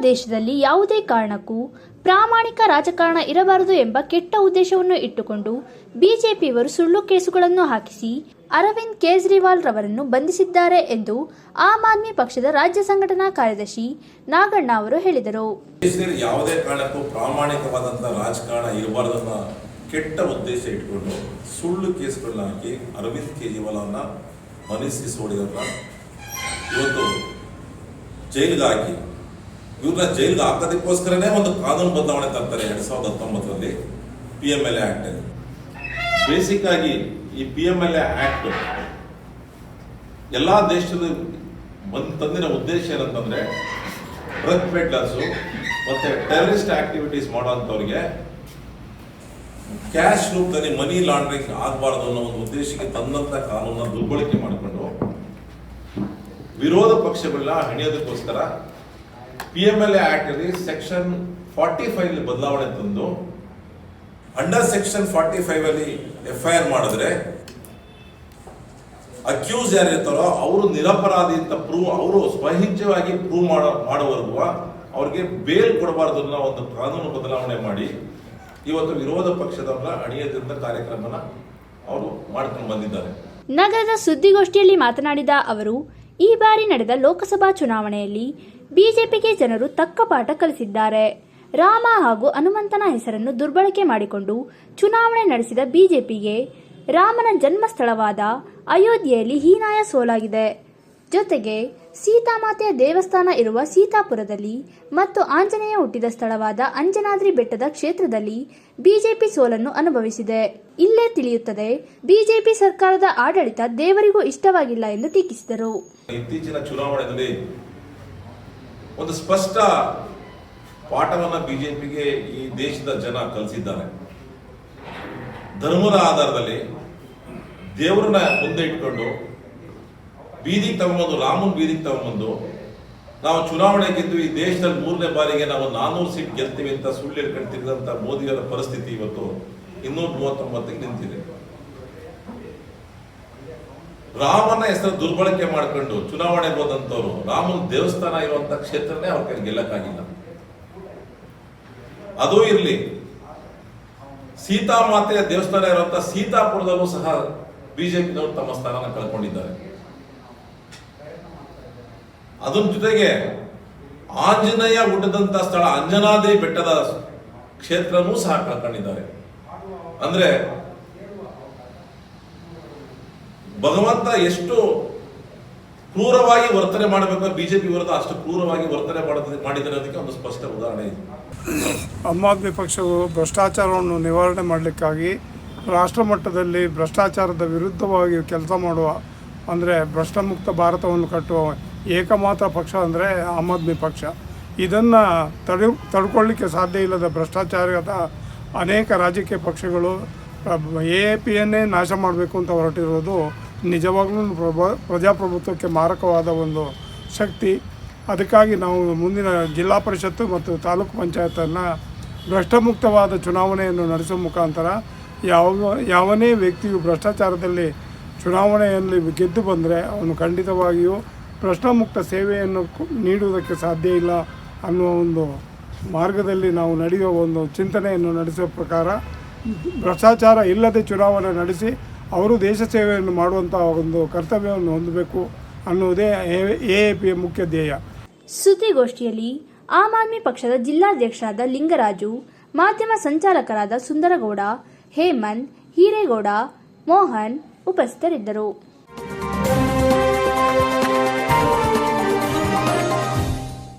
ದೇಶದಲ್ಲಿ ಯಾವುದೇ ಕಾರಣಕ್ಕೂ ಪ್ರಾಮಾಣಿಕ ರಾಜಕಾರಣ ಇರಬಾರದು ಎಂಬ ಕೆಟ್ಟ ಉದ್ದೇಶವನ್ನು ಇಟ್ಟುಕೊಂಡು ಬಿಜೆಪಿಯವರು ಸುಳ್ಳು ಕೇಸುಗಳನ್ನು ಹಾಕಿಸಿ ಅರವಿಂದ್ ಕೇಜ್ರಿವಾಲ್ ರವರನ್ನು ಬಂಧಿಸಿದ್ದಾರೆ ಎಂದು ಆಮ್ ಆದ್ಮಿ ಪಕ್ಷದ ರಾಜ್ಯ ಸಂಘಟನಾ ಕಾರ್ಯದರ್ಶಿ ನಾಗಣ್ಣ ಅವರು ಹೇಳಿದರು. ಯಾವುದೇ ಕಾರಣಕ್ಕೂ ಪ್ರಾಮಾಣಿಕವಾದಂತಹ ರಾಜಕಾರಣ ಇರಬಾರದನ್ನ ಕೆಟ್ಟ ಉದ್ದೇಶ ಇಟ್ಟುಕೊಂಡು ಸುಳ್ಳು ಕೇಸುಗಳನ್ನ ಹಾಕಿ ಅರವಿಂದ್ ಕೇಜ್ರಿವಾಲ್ ಅವರನ್ನ ಬಂಧಿಸಿಸೋಡಿದನ್ನ ಇವತ್ತು ಜೈಲಿಗೆ ಹಾಕಿ ಇವ್ರನ್ನ ಜೈಲಿಗೆ ಹಾಕೋದಕ್ಕೋಸ್ಕರನೇ ಒಂದು ಕಾನೂನು ಬದಲಾವಣೆ ತರ್ತಾರೆ 2019ರಲ್ಲಿ PMLA ಆಕ್ಟ್ ಅಲ್ಲಿ. ಬೇಸಿಕ್ ಆಗಿ ಈ PMLA ಆಕ್ಟ್ ಎಲ್ಲಾ ದೇಶದಲ್ಲಿ ತಂದಿನ ಉದ್ದೇಶ ಏನಂತಂದ್ರೆ ಡ್ರಗ್ ಪೆಡ್ಲರ್ಸು ಮತ್ತೆ ಟೆರರಿಸ್ಟ್ ಆಕ್ಟಿವಿಟೀಸ್ ಮಾಡೋಂಥವ್ರಿಗೆ ಕ್ಯಾಶ್ ರೂಪದಲ್ಲಿ ಮನಿ ಲಾಂಡ್ರಿಂಗ್ ಆಗಬಾರ್ದು ಅನ್ನೋ ಒಂದು ಉದ್ದೇಶಕ್ಕೆ ತಂದಂತ ಕಾನೂನನ್ನ ದುರ್ಬಳಕೆ ಮಾಡಿಕೊಂಡು ವಿರೋಧ ಪಕ್ಷಗಳನ್ನ ಹಣಿಯೋದಕ್ಕೋಸ್ಕರ PMLA ಆಕ್ಟ್ ಅಲ್ಲಿ ಸೆಕ್ಷನ್ 45 ಬದಲಾವಣೆ ತಂದು ಅಂಡರ್ ಸೆಕ್ಷನ್ 45 ಅಲ್ಲಿ FIR ಮಾಡಿದ್ರೆ ಅಕ್ಯೂಸ್ ಯಾರಿರ್ತಾರೋ ಅವರು ನಿರಪರಾಧಿ ಅಂತ ಅವರು ಸ್ವಹಿಚ್ಛವಾಗಿ ಪ್ರೂವ್ ಮಾಡೋವರೆಗೂ ಅವ್ರಿಗೆ ಬೇಲ್ ಕೊಡಬಾರ್ದು ಅನ್ನೋ ಒಂದು ಕಾನೂನು ಬದಲಾವಣೆ ಮಾಡಿ ಇವತ್ತು ವಿರೋಧ ಪಕ್ಷದವರ ಅಣಿಯದಿಂದ ಕಾರ್ಯಕ್ರಮನ ಅವರು ಮಾಡ್ಕೊಂಡು ಬಂದಿದ್ದಾರೆ. ನಗರದ ಸುದ್ದಿಗೋಷ್ಠಿಯಲ್ಲಿ ಮಾತನಾಡಿದ ಅವರು, ಈ ಬಾರಿ ನಡೆದ ಲೋಕಸಭಾ ಚುನಾವಣೆಯಲ್ಲಿ ಬಿಜೆಪಿಗೆ ಜನರು ತಕ್ಕ ಪಾಠ ಕಲಿಸಿದ್ದಾರೆ. ರಾಮ ಹಾಗೂ ಹನುಮಂತನ ಹೆಸರನ್ನು ದುರ್ಬಳಕೆ ಮಾಡಿಕೊಂಡು ಚುನಾವಣೆ ನಡೆಸಿದ ಬಿಜೆಪಿಗೆ ರಾಮನ ಜನ್ಮಸ್ಥಳವಾದ ಅಯೋಧ್ಯೆಯಲ್ಲಿ ಹೀನಾಯ ಸೋಲಾಗಿದೆ. ಜೊತೆಗೆ ಸೀತಾಮಾತೆಯ ದೇವಸ್ಥಾನ ಇರುವ ಸೀತಾಪುರದಲ್ಲಿ ಮತ್ತು ಆಂಜನೇಯ ಹುಟ್ಟಿದ ಸ್ಥಳವಾದ ಅಂಜನಾದ್ರಿ ಬೆಟ್ಟದ ಕ್ಷೇತ್ರದಲ್ಲಿ ಬಿಜೆಪಿ ಸೋಲನ್ನು ಅನುಭವಿಸಿದೆ. ಇಲ್ಲೇ ತಿಳಿಯುತ್ತದೆ ಬಿಜೆಪಿ ಸರ್ಕಾರದ ಆಡಳಿತ ದೇವರಿಗೂ ಇಷ್ಟವಾಗಿಲ್ಲ ಎಂದು ಟೀಕಿಸಿದರು. ಇತ್ತೀಚಿನ ಚುನಾವಣೆಯಲ್ಲಿ ಒಂದು ಸ್ಪಷ್ಟ ಪಾಠವನ್ನ ಬಿಜೆಪಿಗೆ ಈ ದೇಶದ ಜನ ಕಲಿಸಿದ್ದಾರೆ. ಧರ್ಮದ ಆಧಾರದಲ್ಲಿ ದೇವರನ್ನ ಮುಂದೆ ಇಟ್ಕೊಂಡು ಬೀದಿಗೆ ತಗೊಂಬಂದು ರಾಮನ್ ಬೀದಿಗೆ ತಗೊಂಬಂದು ನಾವು ಚುನಾವಣೆ ಗೆದ್ದು ಈ ದೇಶದಲ್ಲಿ 3ನೇ ಬಾರಿಗೆ ನಾವು 400 ಸೀಟ್ ಗೆಲ್ತೀವಿ ಅಂತ ಸುಳ್ಳು ಹೇಳ್ಕೊಂಡು ತಿರುಗಂತ ಮೋದಿಯವರ ಪರಿಸ್ಥಿತಿ ಇವತ್ತು 239ಕ್ಕೆ ನಿಂತಿದೆ. ರಾಮನ ಹೆಸರು ದುರ್ಬಳಕೆ ಮಾಡ್ಕೊಂಡು ಚುನಾವಣೆಗೆ ಹೋದಂತವ್ರು ರಾಮನ ದೇವಸ್ಥಾನ ಇರುವಂತ ಕ್ಷೇತ್ರನೇ ಅವ್ರ ಕೈ ಗೆಲ್ಲಕ್ಕಾಗಿಲ್ಲ. ಅದು ಇರ್ಲಿ, ಸೀತಾಮಾತೆಯ ದೇವಸ್ಥಾನ ಇರುವಂತ ಸೀತಾಪುರದಲ್ಲೂ ಸಹ ಬಿಜೆಪಿನವರು ತಮ್ಮ ಸ್ಥಾನನ ಕಳ್ಕೊಂಡಿದ್ದಾರೆ. ಅದರ ಜೊತೆಗೆ ಆಂಜನೇಯ ಹುಟ್ಟಿದಂತ ಸ್ಥಳ ಅಂಜನಾದ್ರಿ ಬೆಟ್ಟದ ಕ್ಷೇತ್ರನೂ ಸಹ ಕಳ್ಕೊಂಡಿದ್ದಾರೆ. ಅಂದ್ರೆ ಭಗವಂತ ಎಷ್ಟು ಕ್ರೂರವಾಗಿ ವರ್ತನೆ ಮಾಡಬೇಕು ಬಿಜೆಪಿ ವಿರುದ್ಧ ಅಷ್ಟು ಕ್ರೂರವಾಗಿ ವರ್ತನೆ ಮಾಡಿದ್ದಾರೆ ಅದಕ್ಕೆ ಒಂದು ಸ್ಪಷ್ಟ ಉದಾಹರಣೆ ಇದೆ. ಆಮ್ ಆದ್ಮಿ ಪಕ್ಷವು ಭ್ರಷ್ಟಾಚಾರವನ್ನು ನಿವಾರಣೆ ಮಾಡಲಿಕ್ಕಾಗಿ ರಾಷ್ಟ್ರ ಮಟ್ಟದಲ್ಲಿ ಭ್ರಷ್ಟಾಚಾರದ ವಿರುದ್ಧವಾಗಿ ಕೆಲಸ ಮಾಡುವ, ಅಂದರೆ ಭ್ರಷ್ಟಮುಕ್ತ ಭಾರತವನ್ನು ಕಟ್ಟುವ ಏಕಮಾತ್ರ ಪಕ್ಷ ಅಂದರೆ ಆಮ್ ಆದ್ಮಿ ಪಕ್ಷ. ಇದನ್ನು ತಡ್ಕೊಳ್ಳಿಕ್ಕೆ ಸಾಧ್ಯ ಇಲ್ಲದ ಭ್ರಷ್ಟಾಚಾರದ ಅನೇಕ ರಾಜಕೀಯ ಪಕ್ಷಗಳು AAPಯನ್ನೇ ನಾಶ ಮಾಡಬೇಕು ಅಂತ ಹೊರಟಿರೋದು ನಿಜವಾಗ್ಲೂ ಪ್ರಜಾಪ್ರಭುತ್ವಕ್ಕೆ ಮಾರಕವಾದ ಒಂದು ಶಕ್ತಿ. ಅದಕ್ಕಾಗಿ ನಾವು ಮುಂದಿನ ಜಿಲ್ಲಾ ಪರಿಷತ್ತು ಮತ್ತು ತಾಲೂಕು ಪಂಚಾಯತನ್ನು ಭ್ರಷ್ಟಮುಕ್ತವಾದ ಚುನಾವಣೆಯನ್ನು ನಡೆಸುವ ಮುಖಾಂತರ ಯಾವನೇ ವ್ಯಕ್ತಿಯು ಭ್ರಷ್ಟಾಚಾರದಲ್ಲಿ ಚುನಾವಣೆಯಲ್ಲಿ ಗೆದ್ದು ಬಂದರೆ ಅವನು ಖಂಡಿತವಾಗಿಯೂ ಭ್ರಷ್ಟಮುಕ್ತ ಸೇವೆಯನ್ನು ನೀಡುವುದಕ್ಕೆ ಸಾಧ್ಯ ಇಲ್ಲ ಅನ್ನುವ ಒಂದು ಮಾರ್ಗದಲ್ಲಿ ನಾವು ನಡೆಯುವ ಒಂದು ಚಿಂತನೆಯನ್ನು ನಡೆಸುವ ಪ್ರಕಾರ ಭ್ರಷ್ಟಾಚಾರ ಇಲ್ಲದೆ ಚುನಾವಣೆ ನಡೆಸಿ ಅವರು ದೇಶ ಸೇವೆಯನ್ನು ಮಾಡುವಂಥ ಒಂದು ಕರ್ತವ್ಯವನ್ನು ಹೊಂದಬೇಕು ಅನ್ನುವುದೇ AAPಯ ಮುಖ್ಯ ಧ್ಯೇಯ. ಸುದ್ದಿಗೋಷ್ಠಿಯಲ್ಲಿ ಆಮ್ ಆದ್ಮಿ ಪಕ್ಷದ ಜಿಲ್ಲಾಧ್ಯಕ್ಷರಾದ ಲಿಂಗರಾಜು, ಮಾಧ್ಯಮ ಸಂಚಾಲಕರಾದ ಸುಂದರಗೌಡ, ಹೇಮಂತ್, ಹಿರೇಗೌಡ, ಮೋಹನ್ ಉಪಸ್ಥಿತರಿದ್ದರು.